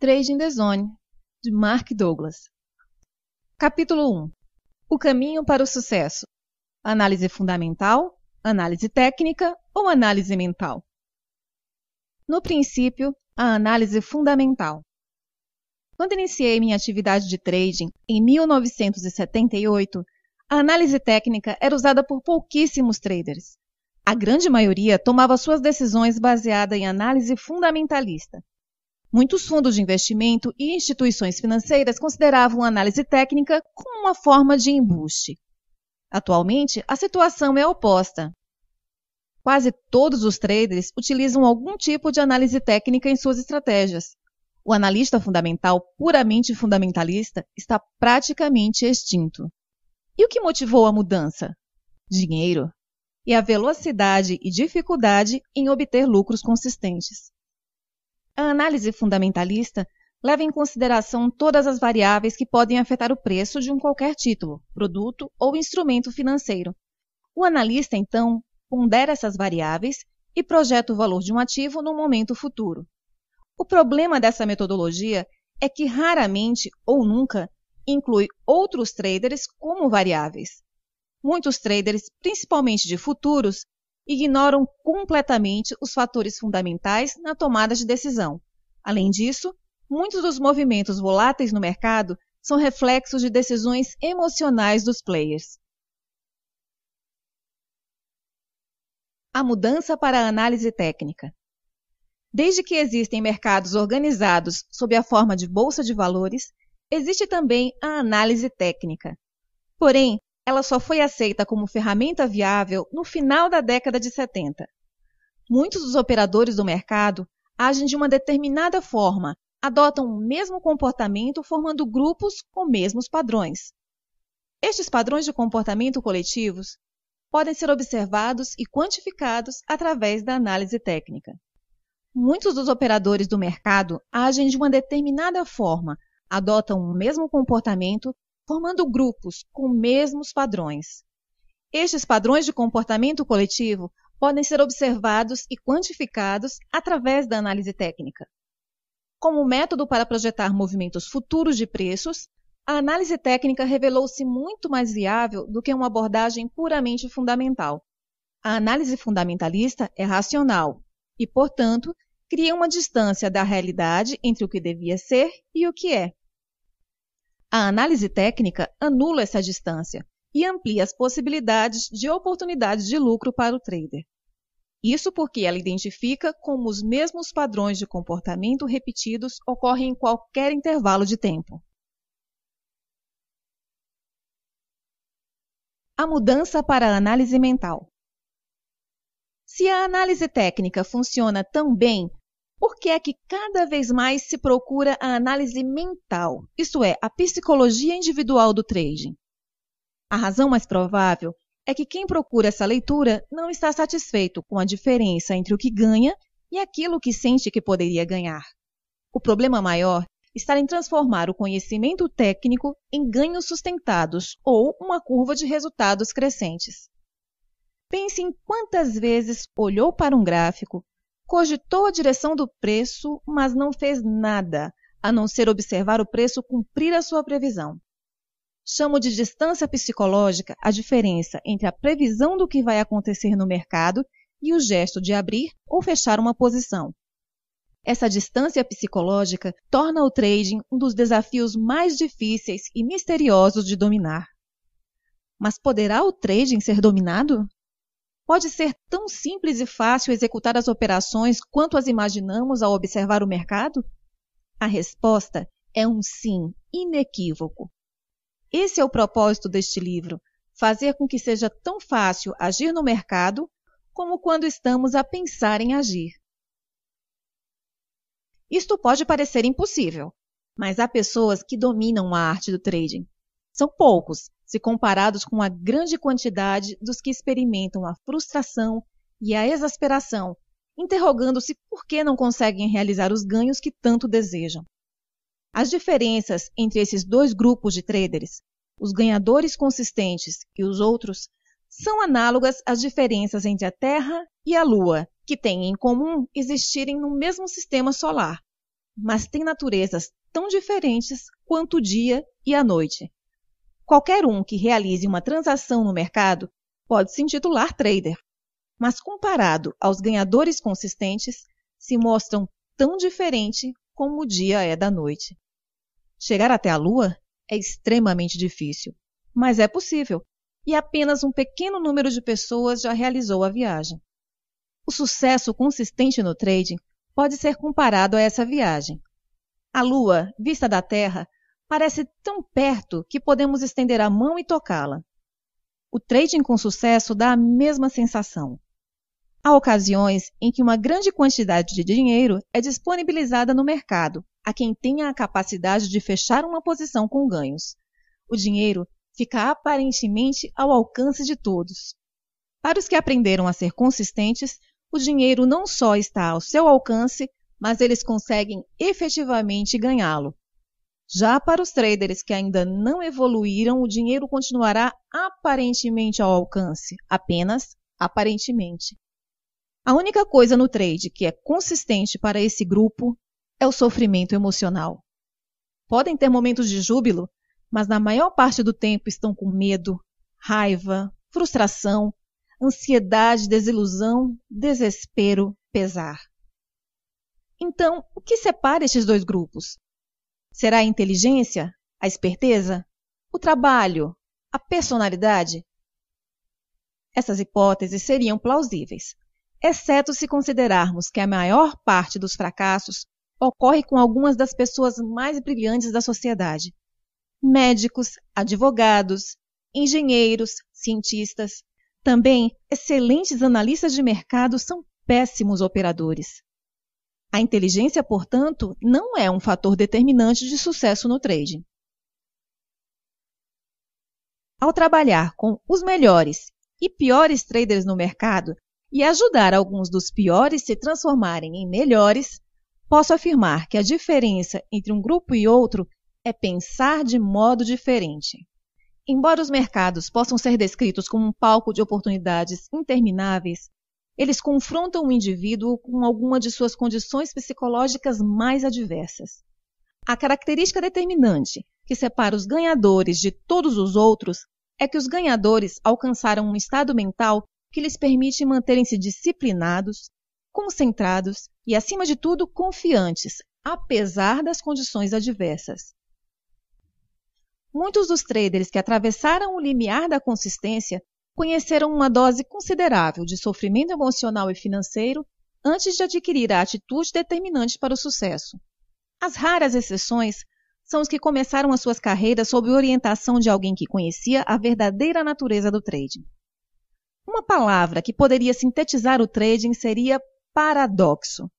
Trading the Zone, de Mark Douglas. Capítulo 1. O caminho para o sucesso. Análise fundamental, análise técnica ou análise mental? No princípio, a análise fundamental. Quando iniciei minha atividade de trading em 1978, a análise técnica era usada por pouquíssimos traders. A grande maioria tomava suas decisões baseada em análise fundamentalista. Muitos fundos de investimento e instituições financeiras consideravam a análise técnica como uma forma de embuste. Atualmente, a situação é oposta. Quase todos os traders utilizam algum tipo de análise técnica em suas estratégias. O analista fundamental puramente fundamentalista está praticamente extinto. E o que motivou a mudança? Dinheiro e a velocidade e dificuldade em obter lucros consistentes. A análise fundamentalista leva em consideração todas as variáveis que podem afetar o preço de qualquer título, produto ou instrumento financeiro. O analista, então, pondera essas variáveis e projeta o valor de um ativo no momento futuro. O problema dessa metodologia é que raramente ou nunca inclui outros traders como variáveis. Muitos traders, principalmente de futuros, ignoram completamente os fatores fundamentais na tomada de decisão. Além disso, muitos dos movimentos voláteis no mercado são reflexos de decisões emocionais dos players. A mudança para a análise técnica. Desde que existem mercados organizados sob a forma de bolsa de valores, existe também a análise técnica. Porém, ela só foi aceita como ferramenta viável no final da década de 70. Muitos dos operadores do mercado agem de uma determinada forma, adotam o mesmo comportamento formando grupos com mesmos padrões. Estes padrões de comportamento coletivos podem ser observados e quantificados através da análise técnica. Muitos dos operadores do mercado agem de uma determinada forma, adotam o mesmo comportamento formando grupos com mesmos padrões. Estes padrões de comportamento coletivo podem ser observados e quantificados através da análise técnica. Como método para projetar movimentos futuros de preços, a análise técnica revelou-se muito mais viável do que uma abordagem puramente fundamental. A análise fundamentalista é racional e, portanto, cria uma distância da realidade entre o que devia ser e o que é. A análise técnica anula essa distância e amplia as possibilidades de oportunidades de lucro para o trader. Isso porque ela identifica como os mesmos padrões de comportamento repetidos ocorrem em qualquer intervalo de tempo. A mudança para a análise mental. Se a análise técnica funciona tão bem, por que é que cada vez mais se procura a análise mental, isto é, a psicologia individual do trading? A razão mais provável é que quem procura essa leitura não está satisfeito com a diferença entre o que ganha e aquilo que sente que poderia ganhar. O problema maior está em transformar o conhecimento técnico em ganhos sustentados ou uma curva de resultados crescentes. Pense em quantas vezes olhou para um gráfico, cogitou a direção do preço, mas não fez nada, a não ser observar o preço cumprir a sua previsão. Chamo de distância psicológica a diferença entre a previsão do que vai acontecer no mercado e o gesto de abrir ou fechar uma posição. Essa distância psicológica torna o trading um dos desafios mais difíceis e misteriosos de dominar. Mas poderá o trading ser dominado? Pode ser tão simples e fácil executar as operações quanto as imaginamos ao observar o mercado? A resposta é um sim inequívoco. Esse é o propósito deste livro, fazer com que seja tão fácil agir no mercado como quando estamos a pensar em agir. Isto pode parecer impossível, mas há pessoas que dominam a arte do trading. São poucos, se comparados com a grande quantidade dos que experimentam a frustração e a exasperação, interrogando-se por que não conseguem realizar os ganhos que tanto desejam. As diferenças entre esses dois grupos de traders, os ganhadores consistentes e os outros, são análogas às diferenças entre a Terra e a Lua, que têm em comum existirem no mesmo sistema solar. mas têm naturezas tão diferentes quanto o dia e a noite. Qualquer um que realize uma transação no mercado pode se intitular trader, mas comparado aos ganhadores consistentes, se mostram tão diferentes como o dia é da noite. Chegar até a Lua é extremamente difícil, mas é possível, e apenas um pequeno número de pessoas já realizou a viagem. O sucesso consistente no trading pode ser comparado a essa viagem. A Lua, vista da Terra, parece tão perto que podemos estender a mão e tocá-la. O trading com sucesso dá a mesma sensação. Há ocasiões em que uma grande quantidade de dinheiro é disponibilizada no mercado a quem tenha a capacidade de fechar uma posição com ganhos. O dinheiro fica aparentemente ao alcance de todos. Para os que aprenderam a ser consistentes, o dinheiro não só está ao seu alcance, mas eles conseguem efetivamente ganhá-lo. Já para os traders que ainda não evoluíram, o dinheiro continuará aparentemente ao alcance, apenas aparentemente. A única coisa no trade que é consistente para esse grupo é o sofrimento emocional. Podem ter momentos de júbilo, mas na maior parte do tempo estão com medo, raiva, frustração, ansiedade, desilusão, desespero, pesar. Então, o que separa estes dois grupos? Será a inteligência, a esperteza, o trabalho, a personalidade? Essas hipóteses seriam plausíveis, exceto se considerarmos que a maior parte dos fracassos ocorre com algumas das pessoas mais brilhantes da sociedade. Médicos, advogados, engenheiros, cientistas. Também, excelentes analistas de mercado são péssimos operadores. A inteligência, portanto, não é um fator determinante de sucesso no trading. Ao trabalhar com os melhores e piores traders no mercado e ajudar alguns dos piores se transformarem em melhores, posso afirmar que a diferença entre um grupo e outro é pensar de modo diferente. Embora os mercados possam ser descritos como um palco de oportunidades intermináveis, eles confrontam o indivíduo com alguma de suas condições psicológicas mais adversas. A característica determinante que separa os ganhadores de todos os outros é que os ganhadores alcançaram um estado mental que lhes permite manterem-se disciplinados, concentrados e, acima de tudo, confiantes, apesar das condições adversas. Muitos dos traders que atravessaram o limiar da consistência conheceram uma dose considerável de sofrimento emocional e financeiro antes de adquirir a atitude determinante para o sucesso. As raras exceções são os que começaram as suas carreiras sob orientação de alguém que conhecia a verdadeira natureza do trading. Uma palavra que poderia sintetizar o trading seria paradoxo.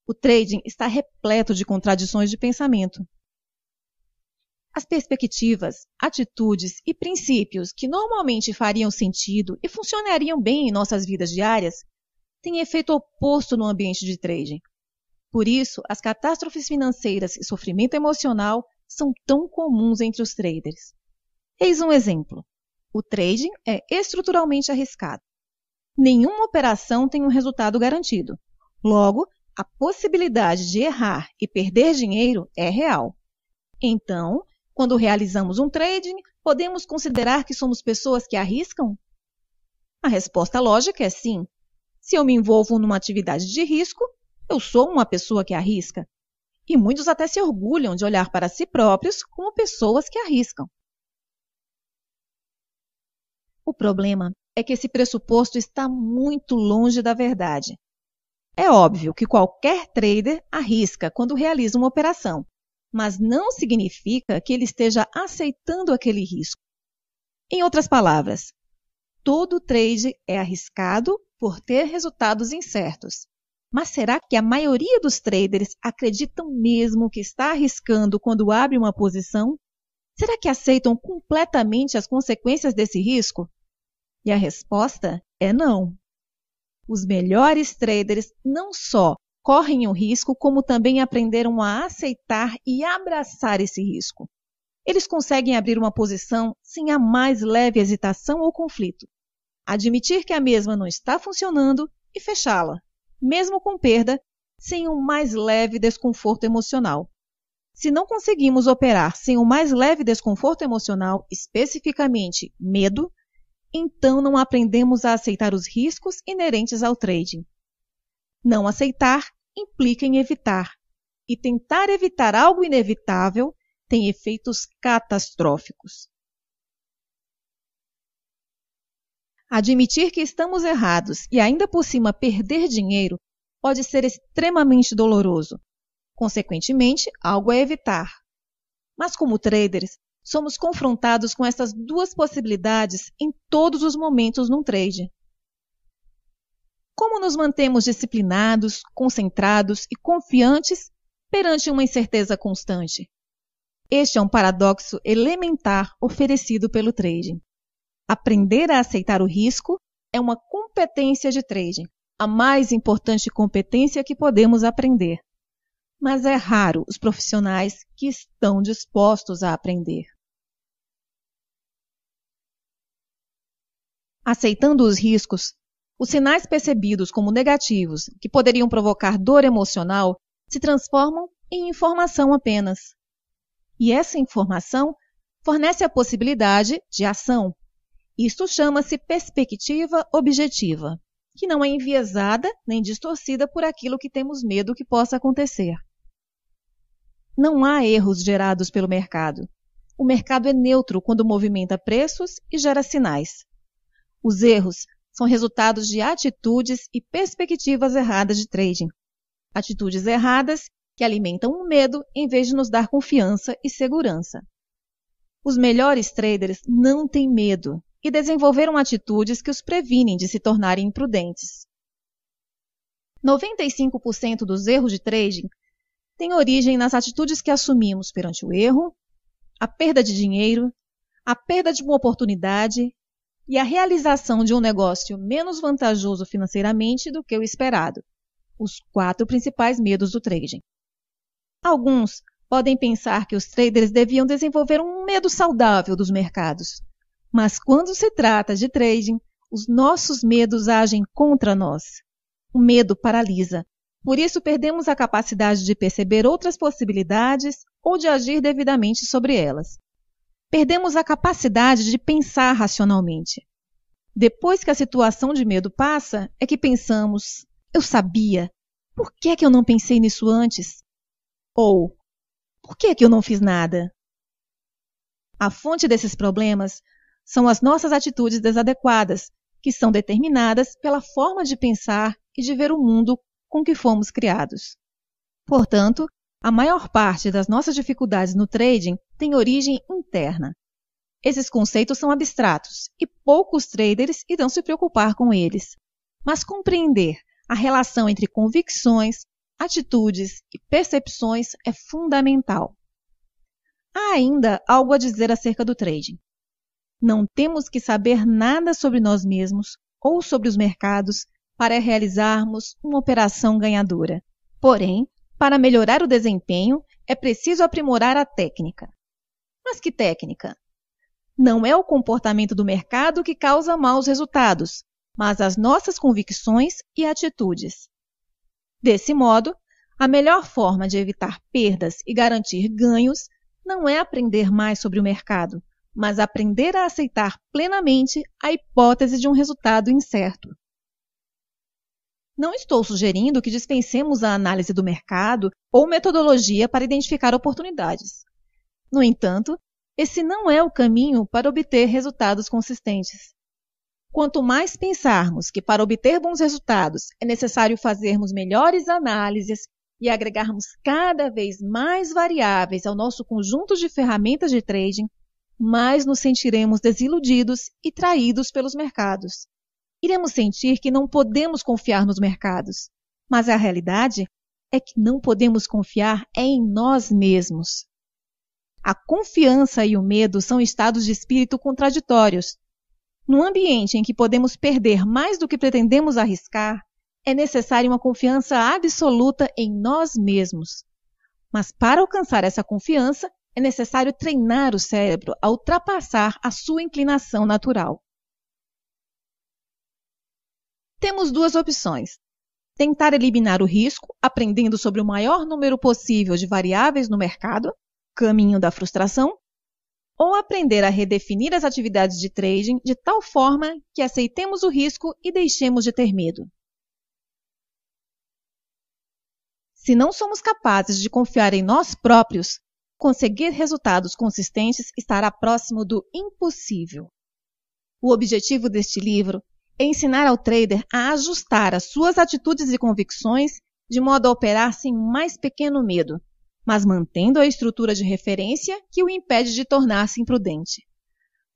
O trading está repleto de contradições de pensamento. As perspectivas, atitudes e princípios que normalmente fariam sentido e funcionariam bem em nossas vidas diárias têm efeito oposto no ambiente de trading. Por isso, as catástrofes financeiras e sofrimento emocional são tão comuns entre os traders. Eis um exemplo. O trading é estruturalmente arriscado. Nenhuma operação tem um resultado garantido. Logo, a possibilidade de errar e perder dinheiro é real. Então, quando realizamos um trading, podemos considerar que somos pessoas que arriscam? A resposta lógica é sim. Se eu me envolvo numa atividade de risco, eu sou uma pessoa que arrisca. E muitos até se orgulham de olhar para si próprios como pessoas que arriscam. O problema é que esse pressuposto está muito longe da verdade. É óbvio que qualquer trader arrisca quando realiza uma operação, mas não significa que ele esteja aceitando aquele risco. Em outras palavras, todo trade é arriscado por ter resultados incertos. Mas será que a maioria dos traders acreditam mesmo que está arriscando quando abre uma posição? Será que aceitam completamente as consequências desse risco? E a resposta é não. Os melhores traders não só correm o risco, como também aprenderam a aceitar e abraçar esse risco. Eles conseguem abrir uma posição sem a mais leve hesitação ou conflito, admitir que a mesma não está funcionando e fechá-la, mesmo com perda, sem um mais leve desconforto emocional. Se não conseguimos operar sem o mais leve desconforto emocional, especificamente medo, então não aprendemos a aceitar os riscos inerentes ao trading. Não aceitar implica em evitar, e tentar evitar algo inevitável tem efeitos catastróficos. Admitir que estamos errados e ainda por cima perder dinheiro pode ser extremamente doloroso. Consequentemente, algo a evitar. Mas como traders, somos confrontados com essas duas possibilidades em todos os momentos num trade. Como nos mantemos disciplinados, concentrados e confiantes perante uma incerteza constante? Este é um paradoxo elementar oferecido pelo trading. Aprender a aceitar o risco é uma competência de trading, a mais importante competência que podemos aprender. Mas é raro os profissionais que estão dispostos a aprender. Aceitando os riscos, os sinais percebidos como negativos, que poderiam provocar dor emocional, se transformam em informação apenas. E essa informação fornece a possibilidade de ação. Isto chama-se perspectiva objetiva, que não é enviesada nem distorcida por aquilo que temos medo que possa acontecer. Não há erros gerados pelo mercado. O mercado é neutro quando movimenta preços e gera sinais. Os erros são resultados de atitudes e perspectivas erradas de trading. Atitudes erradas que alimentam o medo em vez de nos dar confiança e segurança. Os melhores traders não têm medo e desenvolveram atitudes que os previnem de se tornarem imprudentes. 95% dos erros de trading têm origem nas atitudes que assumimos perante o erro, a perda de dinheiro, a perda de uma oportunidade e a realização de um negócio menos vantajoso financeiramente do que o esperado. Os 4 principais medos do trading. Alguns podem pensar que os traders deviam desenvolver um medo saudável dos mercados. Mas quando se trata de trading, os nossos medos agem contra nós. O medo paralisa. Por isso, perdemos a capacidade de perceber outras possibilidades ou de agir devidamente sobre elas. Perdemos a capacidade de pensar racionalmente. Depois que a situação de medo passa, é que pensamos, eu sabia, por que é que eu não pensei nisso antes? Ou, por que é que eu não fiz nada? A fonte desses problemas são as nossas atitudes desadequadas, que são determinadas pela forma de pensar e de ver o mundo com que fomos criados. Portanto, a maior parte das nossas dificuldades no trading tem origem interna. Esses conceitos são abstratos e poucos traders irão se preocupar com eles. Mas compreender a relação entre convicções, atitudes e percepções é fundamental. Há ainda algo a dizer acerca do trading. Não temos que saber nada sobre nós mesmos ou sobre os mercados para realizarmos uma operação ganhadora. Porém, para melhorar o desempenho, é preciso aprimorar a técnica. Mas que técnica? Não é o comportamento do mercado que causa maus resultados, mas as nossas convicções e atitudes. Desse modo, a melhor forma de evitar perdas e garantir ganhos não é aprender mais sobre o mercado, mas aprender a aceitar plenamente a hipótese de um resultado incerto. Não estou sugerindo que dispensemos a análise do mercado ou metodologia para identificar oportunidades. No entanto, esse não é o caminho para obter resultados consistentes. Quanto mais pensarmos que para obter bons resultados é necessário fazermos melhores análises e agregarmos cada vez mais variáveis ao nosso conjunto de ferramentas de trading, mais nos sentiremos desiludidos e traídos pelos mercados. Iremos sentir que não podemos confiar nos mercados, mas a realidade é que não podemos confiar em nós mesmos. A confiança e o medo são estados de espírito contraditórios. Num ambiente em que podemos perder mais do que pretendemos arriscar, é necessária uma confiança absoluta em nós mesmos. Mas para alcançar essa confiança, é necessário treinar o cérebro a ultrapassar a sua inclinação natural. Temos duas opções. tentar eliminar o risco, aprendendo sobre o maior número possível de variáveis no mercado, caminho da frustração, ou aprender a redefinir as atividades de trading de tal forma que aceitemos o risco e deixemos de ter medo. Se não somos capazes de confiar em nós próprios, conseguir resultados consistentes estará próximo do impossível. O objetivo deste livro é ensinar ao trader a ajustar as suas atitudes e convicções de modo a operar sem mais pequeno medo, mas mantendo a estrutura de referência que o impede de tornar-se imprudente.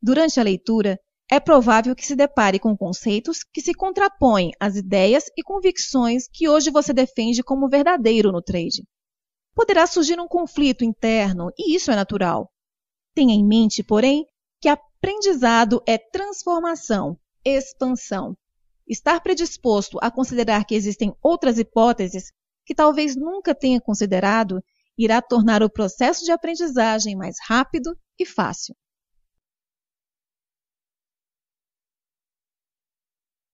Durante a leitura, é provável que se depare com conceitos que se contrapõem às ideias e convicções que hoje você defende como verdadeiro no trade. Poderá surgir um conflito interno, e isso é natural. Tenha em mente, porém, que aprendizado é transformação, expansão. Estar predisposto a considerar que existem outras hipóteses que talvez nunca tenha considerado irá tornar o processo de aprendizagem mais rápido e fácil.